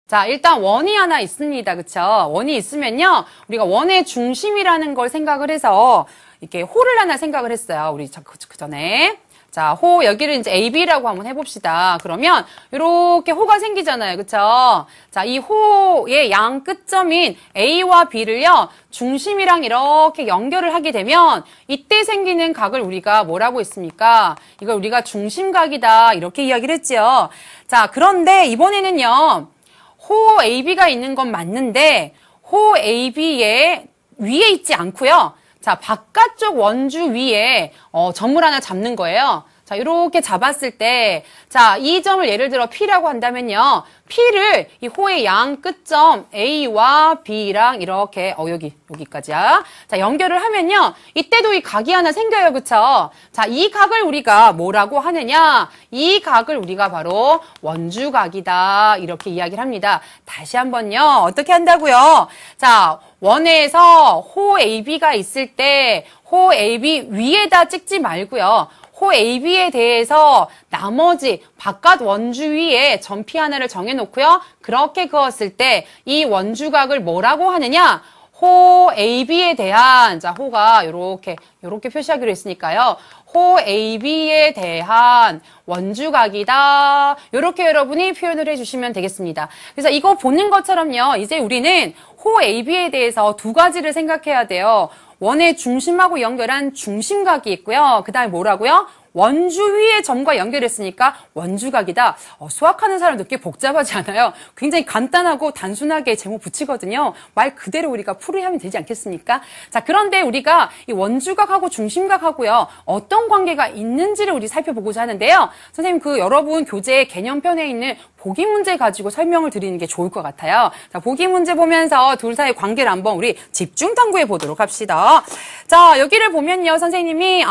자, 일단 원이 하나 있습니다. 그쵸? 원이 있으면요. 우리가 원의 중심이라는 걸 생각을 해서 이렇게 호를 하나 생각을 했어요. 우리 그 전에. 자, 호, 여기를 이제 AB라고 한번 해봅시다. 그러면 이렇게 호가 생기잖아요. 그쵸? 자, 이 호의 양 끝점인 A와 B를요. 중심이랑 이렇게 연결을 하게 되면 이때 생기는 각을 우리가 뭐라고 했습니까? 이걸 우리가 중심각이다. 이렇게 이야기를 했죠. 자, 그런데 이번에는요. 호 AB가 있는 건 맞는데 호 AB의 위에 있지 않고요. 자, 바깥쪽 원주 위에 점을 하나 잡는 거예요. 자, 이렇게 잡았을 때, 자, 이 점을 예를 들어 P라고 한다면요. P를 이 호의 양 끝점 A와 B랑 이렇게, 여기까지야. 자, 연결을 하면요. 이때도 이 각이 하나 생겨요. 그쵸? 자, 이 각을 우리가 뭐라고 하느냐? 이 각을 우리가 바로 원주각이다. 이렇게 이야기를 합니다. 다시 한번요. 어떻게 한다고요? 자, 원에서 호 AB가 있을 때, 호 AB 위에다 찍지 말고요. 호 AB에 대해서 나머지 바깥 원주 위에 점 P 하나를 정해놓고요. 그렇게 그었을 때 이 원주각을 뭐라고 하느냐? 호 AB에 대한, 자, 호가 요렇게 표시하기로 했으니까요. 호 AB에 대한 원주각이다. 요렇게 여러분이 표현을 해주시면 되겠습니다. 그래서 이거 보는 것처럼요. 이제 우리는 호 AB에 대해서 두 가지를 생각해야 돼요. 원의 중심하고 연결한 중심각이 있고요. 그 다음에 뭐라고요? 원주 위에 점과 연결했으니까 원주각이다. 수학하는 사람들 꽤 복잡하지 않아요? 굉장히 간단하고 단순하게 제목 붙이거든요. 말 그대로 우리가 풀이하면 되지 않겠습니까? 자, 그런데 우리가 이 원주각하고 중심각하고요. 어떤 관계가 있는지를 우리 살펴보고자 하는데요. 선생님, 여러분 교재 개념편에 있는 보기 문제 가지고 설명을 드리는 게 좋을 것 같아요. 자, 보기 문제 보면서 둘 사이의 관계를 한번 우리 집중 탐구해 보도록 합시다. 자, 여기를 보면요. 선생님이,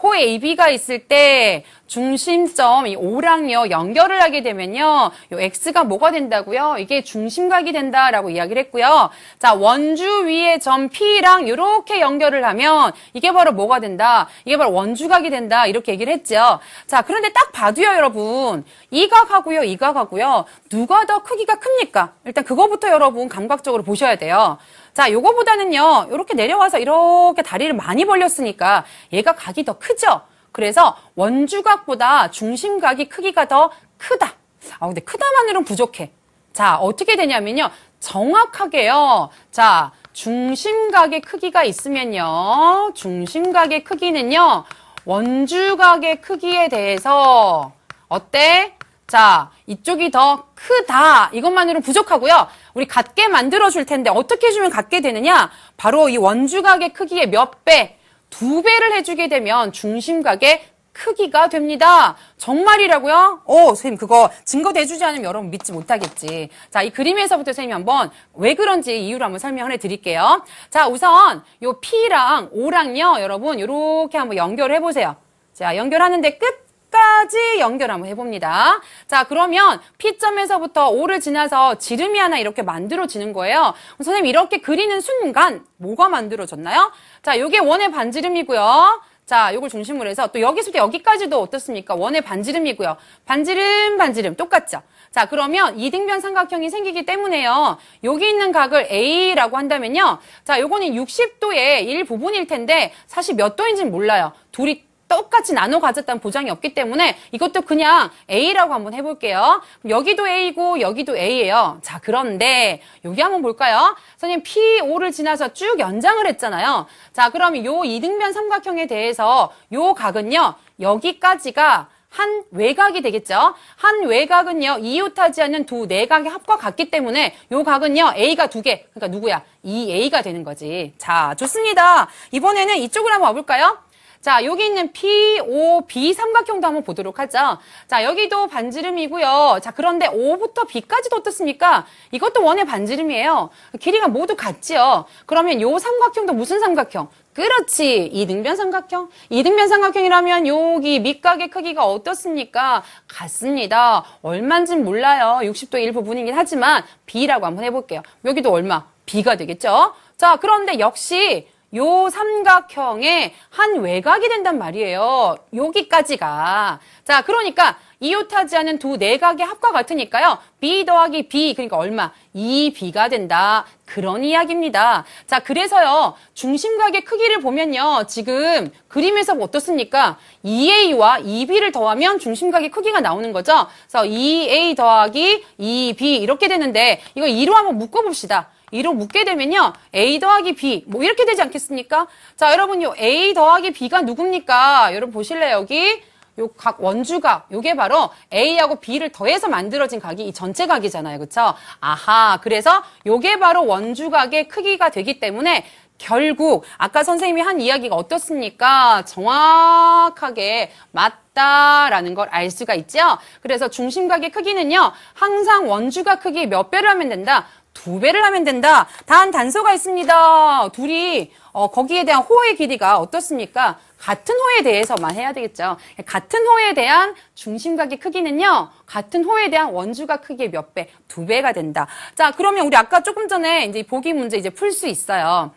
호 AB가 있을 때 중심점 이 O랑요 연결을 하게 되면요. 요 X가 뭐가 된다고요? 이게 중심각이 된다라고 이야기를 했고요. 자, 원주 위에 점 P랑 이렇게 연결을 하면 이게 바로 뭐가 된다? 이게 바로 원주각이 된다. 이렇게 얘기를 했죠. 자, 그런데 딱 봐도요, 여러분. 이 각하고요, 이 각하고요. 누가 더 크기가 큽니까? 일단 그거부터 여러분 감각적으로 보셔야 돼요. 자, 요거보다는요, 이렇게 내려와서 이렇게 다리를 많이 벌렸으니까 얘가 각이 더 크죠? 그래서 원주각보다 중심각이 크기가 더 크다. 근데 크다만으로는 부족해. 자, 어떻게 되냐면요. 정확하게요. 자, 중심각의 크기가 있으면요. 중심각의 크기는요. 원주각의 크기에 대해서 어때? 자, 이쪽이 더 크다. 이것만으로는 부족하고요. 우리 같게 만들어줄 텐데 어떻게 해주면 같게 되느냐? 바로 이 원주각의 크기의 몇 배, 2배를 해주게 되면 중심각의 크기가 됩니다. 정말이라고요? 선생님 그거 증거 대주지 않으면 여러분 믿지 못하겠지. 자, 이 그림에서부터 선생님이 한번 왜 그런지 이유를 한번 설명을 해드릴게요. 자, 우선 요 P랑 O랑요, 여러분 이렇게 한번 연결을 해보세요. 자, 연결하는데 끝까지 연결 한번 해봅니다. 자, 그러면 P점에서부터 O를 지나서 지름이 하나 이렇게 만들어지는 거예요. 선생님 이렇게 그리는 순간 뭐가 만들어졌나요? 자, 요게 원의 반지름이고요. 자, 요걸 중심으로 해서 또 여기서부터 여기까지도 어떻습니까? 원의 반지름이고요. 반지름 똑같죠? 자, 그러면 이등변 삼각형이 생기기 때문에요. 여기 있는 각을 A라고 한다면요. 자, 요거는 60도의 일부분일 텐데 사실 몇 도인지는 몰라요. 둘이 똑같이 나눠 가졌다는 보장이 없기 때문에 이것도 그냥 A라고 한번 해볼게요. 여기도 A고 여기도 A예요. 자, 그런데 여기 한번 볼까요? 선생님 PO를 지나서 쭉 연장을 했잖아요. 자, 그럼 요 이등변 삼각형에 대해서 요 각은요. 여기까지가 한 외곽이 되겠죠. 한 외곽은요. 이웃하지 않는 두 내각의 합과 같기 때문에 요 각은요. A가 2개. 그러니까 누구야? 2A가 되는 거지. 자, 좋습니다. 이번에는 이쪽으로 한번 와볼까요? 자, 여기 있는 POB 삼각형도 한번 보도록 하죠. 자, 여기도 반지름이고요. 자, 그런데 O부터 B까지도 어떻습니까? 이것도 원의 반지름이에요. 길이가 모두 같지요. 그러면 요 삼각형도 무슨 삼각형? 그렇지, 이등변 삼각형. 이등변 삼각형이라면 여기 밑각의 크기가 어떻습니까? 같습니다. 얼마인지는 몰라요. 60도 일부분이긴 하지만 B라고 한번 해볼게요. 여기도 얼마? B가 되겠죠? 자, 그런데 역시 요 삼각형의 한 외곽이 된단 말이에요. 여기까지가. 자, 그러니까 이웃하지 않은 두 내각의 합과 같으니까요. B 더하기 B, 그러니까 얼마? 2B가 된다. 그런 이야기입니다. 자, 그래서요. 중심각의 크기를 보면요. 지금 그림에서 어떻습니까? 2A와 2B를 더하면 중심각의 크기가 나오는 거죠. 그래서 2A 더하기 2B 이렇게 되는데 이거 2로 한번 묶어봅시다. 2로 묶게 되면요. A 더하기 B 뭐 이렇게 되지 않겠습니까? 자, 여러분 요 A 더하기 B가 누굽니까? 여러분 보실래요? 여기 요 각 원주각, 요게 바로 A하고 B를 더해서 만들어진 각이 이 전체 각이잖아요. 그쵸? 아하, 그래서 요게 바로 원주각의 크기가 되기 때문에 결국 아까 선생님이 한 이야기가 어떻습니까? 정확하게 맞다라는 걸 알 수가 있죠? 그래서 중심각의 크기는요. 항상 원주각 크기 몇 배를 하면 된다? 2배를 하면 된다. 단 단서가 있습니다. 둘이 거기에 대한 호의 길이가 어떻습니까? 같은 호에 대해서만 해야 되겠죠. 같은 호에 대한 중심각의 크기는요. 같은 호에 대한 원주각 크기의 몇 배? 2배가 된다. 자, 그러면 우리 아까 조금 전에 이제 보기 문제 이제 풀 수 있어요.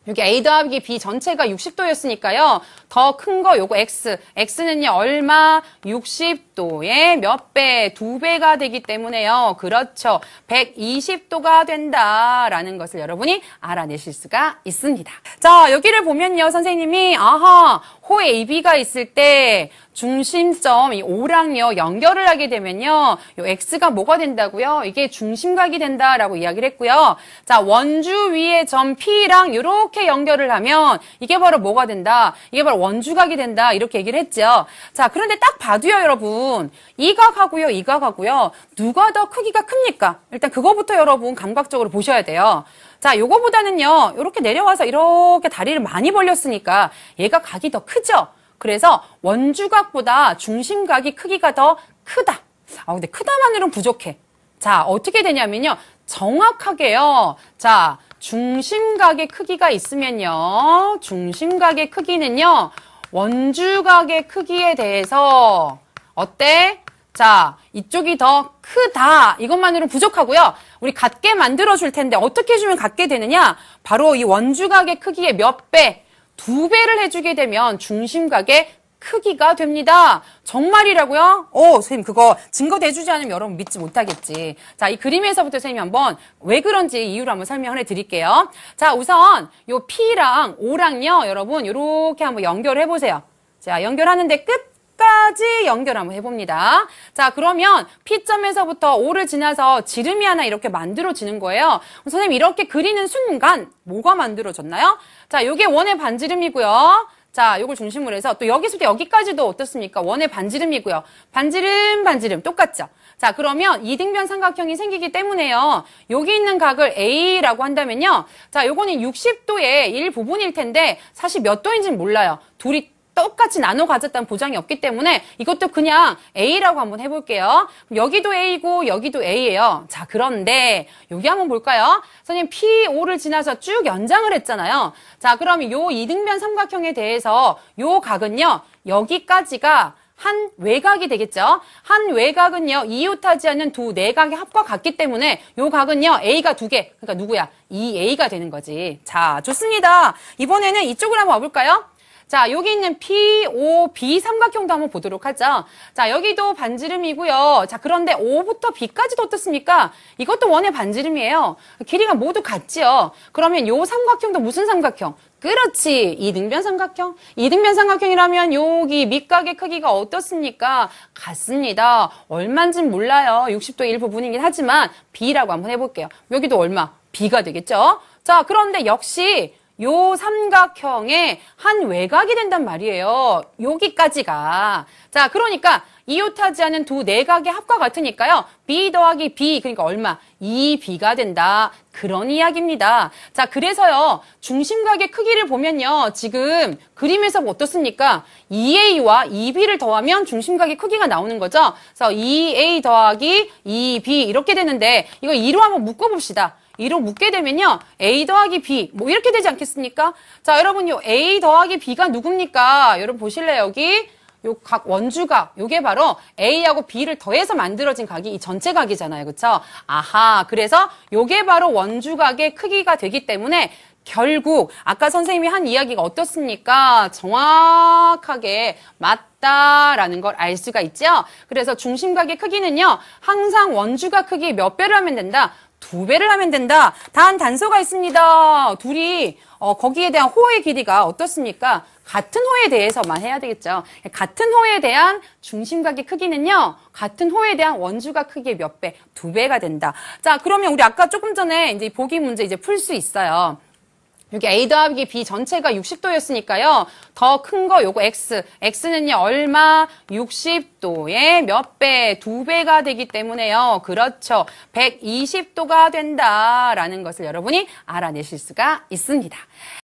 여기 A 더하기 B 전체가 60도였으니까요. 더 큰 거 요거 X. X는요, 얼마? 60도의 몇 배? 2배가 되기 때문에요. 그렇죠. 120도가 된다라는 것을 여러분이 알아내실 수가 있습니다. 자, 여기를 보면요. 선생님이, 아하, 호 AB가 있을 때 중심점, 이 O랑요, 연결을 하게 되면요. 요 X가 뭐가 된다고요? 이게 중심각이 된다라고 이야기를 했고요. 자, 원주 위에 점 P랑 요렇게 연결을 하면 이게 바로 뭐가 된다? 이게 바로 원주각이 된다. 이렇게 얘기를 했죠. 자, 그런데 딱 봐도요, 여러분. 이 각하고요, 이 각하고요. 누가 더 크기가 큽니까? 일단 그거부터 여러분 감각적으로 보셔야 돼요. 자, 요거보다는요, 요렇게 내려와서 이렇게 다리를 많이 벌렸으니까 얘가 각이 더 크죠? 그래서 원주각보다 중심각이 크기가 더 크다. 근데 크다만으로는 부족해. 자, 어떻게 되냐면요. 정확하게요. 자, 중심각의 크기가 있으면요. 중심각의 크기는요. 원주각의 크기에 대해서 어때? 자, 이쪽이 더 크다. 이것만으로는 부족하고요. 우리 같게 만들어 줄 텐데 어떻게 해주면 같게 되느냐? 바로 이 원주각의 크기의 몇 배? 2배를 해주게 되면 중심각의 크기가 됩니다. 정말이라고요? 선생님 그거 증거 대주지 않으면 여러분 믿지 못하겠지. 자, 이 그림에서부터 선생님이 한번 왜 그런지 이유를 한번 설명을 해드릴게요. 자, 우선 요 P랑 O랑요, 여러분 요렇게 한번 연결해 보세요. 자, 연결하는데 끝까지 연결 한번 해봅니다. 자, 그러면 P점에서부터 O를 지나서 지름이 하나 이렇게 만들어지는 거예요. 선생님 이렇게 그리는 순간 뭐가 만들어졌나요? 자, 요게 원의 반지름이고요. 자, 요걸 중심으로 해서 또 여기서부터 여기까지도 어떻습니까? 원의 반지름이고요. 반지름, 반지름 똑같죠? 자, 그러면 이등변 삼각형이 생기기 때문에요. 여기 있는 각을 A라고 한다면요. 자, 요거는 60도의 일부분일 텐데 사실 몇 도인지는 몰라요. 둘이 똑같이 나눠 가졌다는 보장이 없기 때문에 이것도 그냥 A라고 한번 해볼게요. 여기도 A고 여기도 A예요. 자, 그런데 여기 한번 볼까요? 선생님 PO를 지나서 쭉 연장을 했잖아요. 자, 그럼 요 이등변 삼각형에 대해서 요 각은요. 여기까지가 한 외곽이 되겠죠. 한 외곽은요. 이웃하지 않는 두 내각의 합과 같기 때문에 요 각은요. A가 2개. 그러니까 누구야? 2A가 되는 거지. 자, 좋습니다. 이번에는 이쪽으로 한번 와볼까요? 자, 여기 있는 POB 삼각형도 한번 보도록 하죠. 자, 여기도 반지름이고요. 자, 그런데 O부터 B까지도 어떻습니까? 이것도 원의 반지름이에요. 길이가 모두 같지요. 그러면 요 삼각형도 무슨 삼각형? 그렇지. 이등변 삼각형. 이등변 삼각형이라면 여기 밑각의 크기가 어떻습니까? 같습니다. 얼마인지는 몰라요. 60도 일부분이긴 하지만 B라고 한번 해볼게요. 여기도 얼마? B가 되겠죠? 자, 그런데 역시 요 삼각형의 한 외곽이 된단 말이에요. 여기까지가. 자, 그러니까 이웃하지 않은 두 내각의 합과 같으니까요. B 더하기 B, 그러니까 얼마? 2B가 된다. 그런 이야기입니다. 자, 그래서요. 중심각의 크기를 보면요. 지금 그림에서 어떻습니까? 2A와 2B를 더하면 중심각의 크기가 나오는 거죠. 그래서 2A 더하기 2B 이렇게 되는데 이거 2로 한번 묶어봅시다. 2로 묶게 되면요. A 더하기 B 뭐 이렇게 되지 않겠습니까? 자, 여러분 요 A 더하기 B가 누굽니까? 여러분 보실래요? 여기 요 각 원주각 요게 바로 A하고 B를 더해서 만들어진 각이 이 전체 각이잖아요. 그쵸? 아하, 그래서 요게 바로 원주각의 크기가 되기 때문에 결국 아까 선생님이 한 이야기가 어떻습니까? 정확하게 맞다라는 걸 알 수가 있죠. 그래서 중심각의 크기는요. 항상 원주각 크기 몇 배를 하면 된다? 2배를 하면 된다. 단 단서가 있습니다. 둘이 거기에 대한 호의 길이가 어떻습니까? 같은 호에 대해서만 해야 되겠죠. 같은 호에 대한 중심각의 크기는요. 같은 호에 대한 원주각 크기의 몇 배? 2배가 된다. 자, 그러면 우리 아까 조금 전에 이제 보기 문제 이제 풀 수 있어요. 여기 A 더하기 B 전체가 60도였으니까요. 더 큰 거 요거 X. X는요, 얼마? 60도의 몇 배? 2배가 되기 때문에요. 그렇죠. 120도가 된다라는 것을 여러분이 알아내실 수가 있습니다.